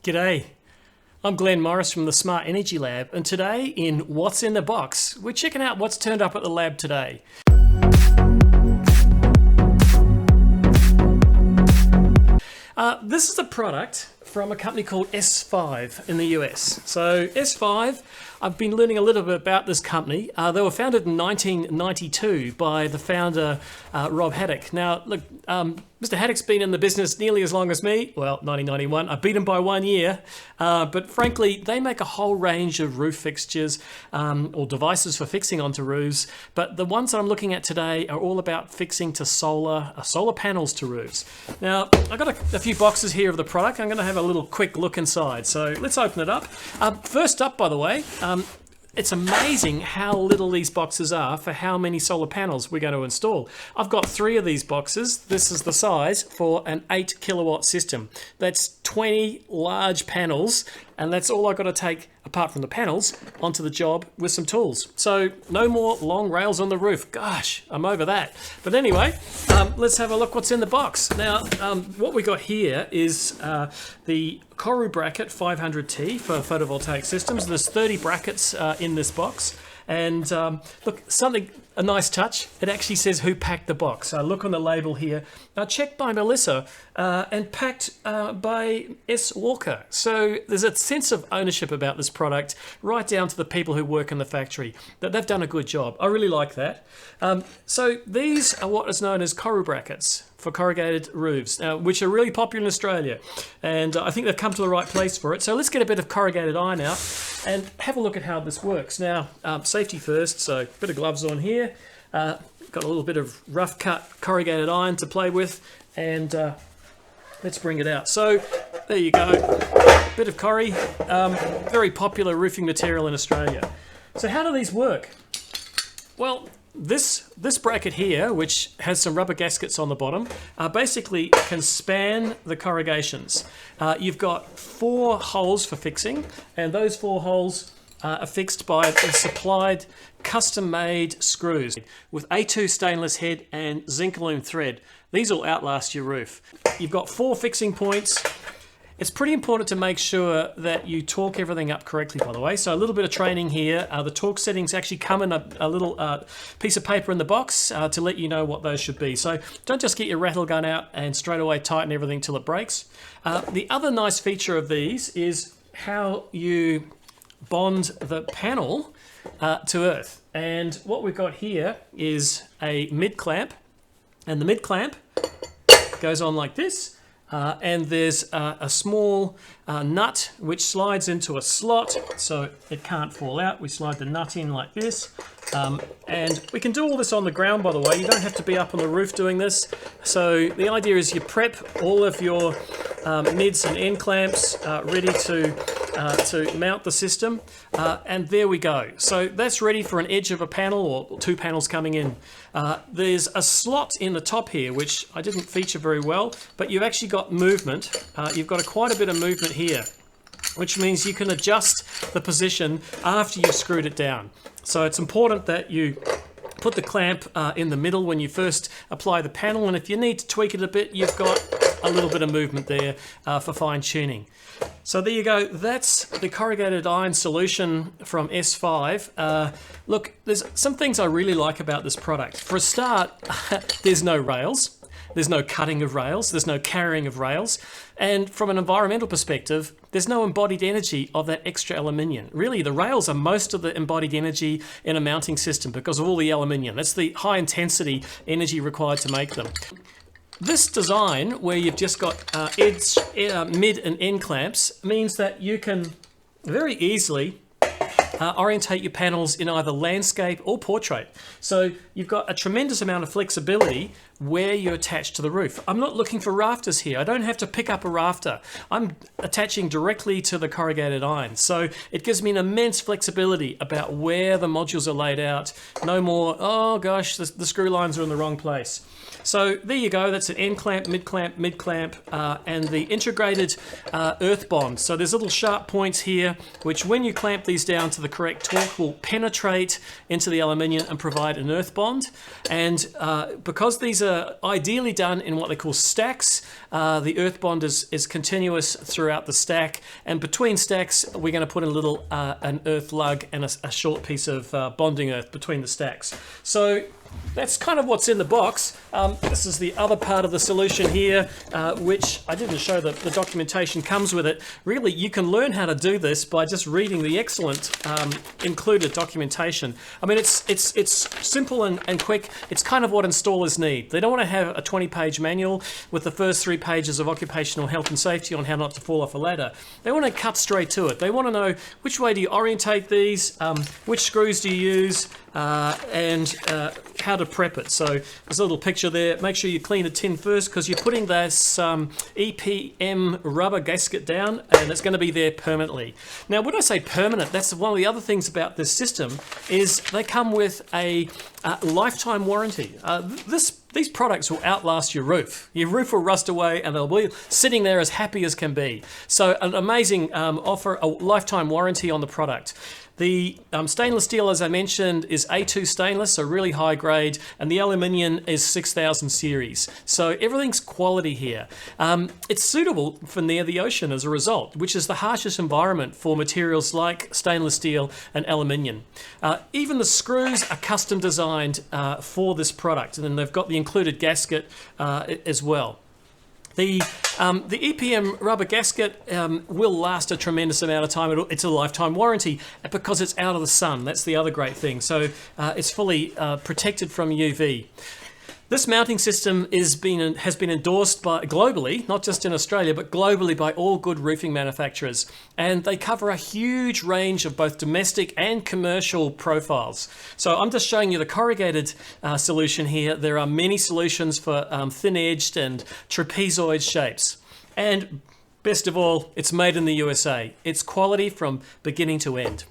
G'day, I'm Glenn Morris from the Smart Energy Lab, and today in What's in the Box, we're checking out what's turned up at the lab today. This is a product from a company called S-5 in the US. So S-5, I've been learning a little bit about this company. They were founded in 1992 by the founder, Rob Haddock. Now, look, Mr. Haddock's been in the business nearly as long as me. Well, 1991. I beat him by 1 year. But frankly, they make a whole range of roof fixtures or devices for fixing onto roofs. But the ones that I'm looking at today are all about fixing to solar panels to roofs. Now, I've got a few boxes here of the product. I'm going to have a little quick look inside. So let's open it up. First up, by the way, it's amazing how little these boxes are for how many solar panels we're going to install. I've got 3 of these boxes. This is the size for an 8 kilowatt system. That's 20 large panels, and that's all I've got to take, apart from the panels, onto the job with some tools. So no more long rails on the roof. Gosh, I'm over that. But anyway, let's have a look what's in the box. Now, what we got here is the CorruBracket 500T for photovoltaic systems. There's 30 brackets in this box. And look, a nice touch. It actually says who packed the box. Look on the label here. Checked by Melissa and packed by S. Walker. So there's a sense of ownership about this product, right down to the people who work in the factory. That they've done a good job. I really like that. So these are what is known as CorruBrackets for corrugated roofs, which are really popular in Australia. And I think they've come to the right place for it. So let's get a bit of corrugated iron out and have a look at how this works. Now, safety first, so a bit of gloves on here. Got a little bit of rough cut corrugated iron to play with, and let's bring it out. So there you go, bit of corrie, very popular roofing material in Australia. So how do these work? Well, this bracket here, which has some rubber gaskets on the bottom, basically can span the corrugations. You've got 4 holes for fixing, and those 4 holes are fixed by the supplied custom-made screws with A2 stainless head and zinc aluminum thread. These will outlast your roof. You've got 4 fixing points. It's pretty important to make sure that you torque everything up correctly, by the way. So a little bit of training here. The torque settings actually come in a little piece of paper in the box to let you know what those should be. So don't just get your rattle gun out and straight away tighten everything till it breaks. The other nice feature of these is how you bond the panel to earth. And what we've got here is a mid clamp, and the mid clamp goes on like this. And there's a small nut which slides into a slot so it can't fall out. We slide the nut in like this. And we can do all this on the ground, by the way. You don't have to be up on the roof doing this. So the idea is you prep all of your mids and end clamps ready to mount the system. And there we go. So that's ready for an edge of a panel or 2 panels coming in. There's a slot in the top here, which I didn't feature very well, but you've actually got movement. You've got quite a bit of movement here, which means you can adjust the position after you've screwed it down. So it's important that you put the clamp in the middle when you first apply the panel, and if you need to tweak it a bit, you've got a little bit of movement there for fine tuning. So there you go, that's the corrugated iron solution from S-5. Look, there's some things I really like about this product. For a start, there's no rails. There's no cutting of rails, there's no carrying of rails, and from an environmental perspective, there's no embodied energy of that extra aluminium. Really, the rails are most of the embodied energy in a mounting system because of all the aluminium. That's the high intensity energy required to make them. This design, where you've just got mid and end clamps, means that you can very easily orientate your panels in either landscape or portrait. So you've got a tremendous amount of flexibility where you attach to the roof. I'm not looking for rafters here. I don't have to pick up a rafter. I'm attaching directly to the corrugated iron. So it gives me an immense flexibility about where the modules are laid out. No more, oh gosh, the screw lines are in the wrong place. So there you go, that's an end clamp, mid clamp, and the integrated earth bond. So there's little sharp points here, which when you clamp these down to the correct torque will penetrate into the aluminium and provide an earth bond. And because these are ideally done in what they call stacks. The earth bond is continuous throughout the stack, and between stacks we're going to put a little an earth lug and a short piece of bonding earth between the stacks. So that's kind of what's in the box. This is the other part of the solution here, which I didn't show the documentation comes with it. Really, you can learn how to do this by just reading the excellent included documentation. I mean, it's simple and quick. It's kind of what installers need. They don't want to have a 20-page manual with the first 3 pages of occupational health and safety on how not to fall off a ladder. They want to cut straight to it. They want to know which way do you orientate these, which screws do you use, and how to prep it. So there's a little picture there. Make sure you clean the tin first, because you're putting this EPM rubber gasket down, and it's going to be there permanently. Now, when I say permanent, that's one of the other things about this system, is they come with a lifetime warranty. These products will outlast your roof. Your roof will rust away, and they'll be sitting there as happy as can be. So an amazing offer, a lifetime warranty on the product. The stainless steel, as I mentioned, is A2 stainless, so really high grade, and the aluminium is 6000 series. So everything's quality here. It's suitable for near the ocean as a result, which is the harshest environment for materials like stainless steel and aluminium. Even the screws are custom designed for this product, and then they've got the included gasket as well. The EPM rubber gasket will last a tremendous amount of time. It's a lifetime warranty because it's out of the sun. That's the other great thing. So it's fully protected from UV. This mounting system has been endorsed globally, not just in Australia, but globally by all good roofing manufacturers. And they cover a huge range of both domestic and commercial profiles. So I'm just showing you the corrugated solution here. There are many solutions for thin-edged and trapezoid shapes. And best of all, it's made in the USA. It's quality from beginning to end.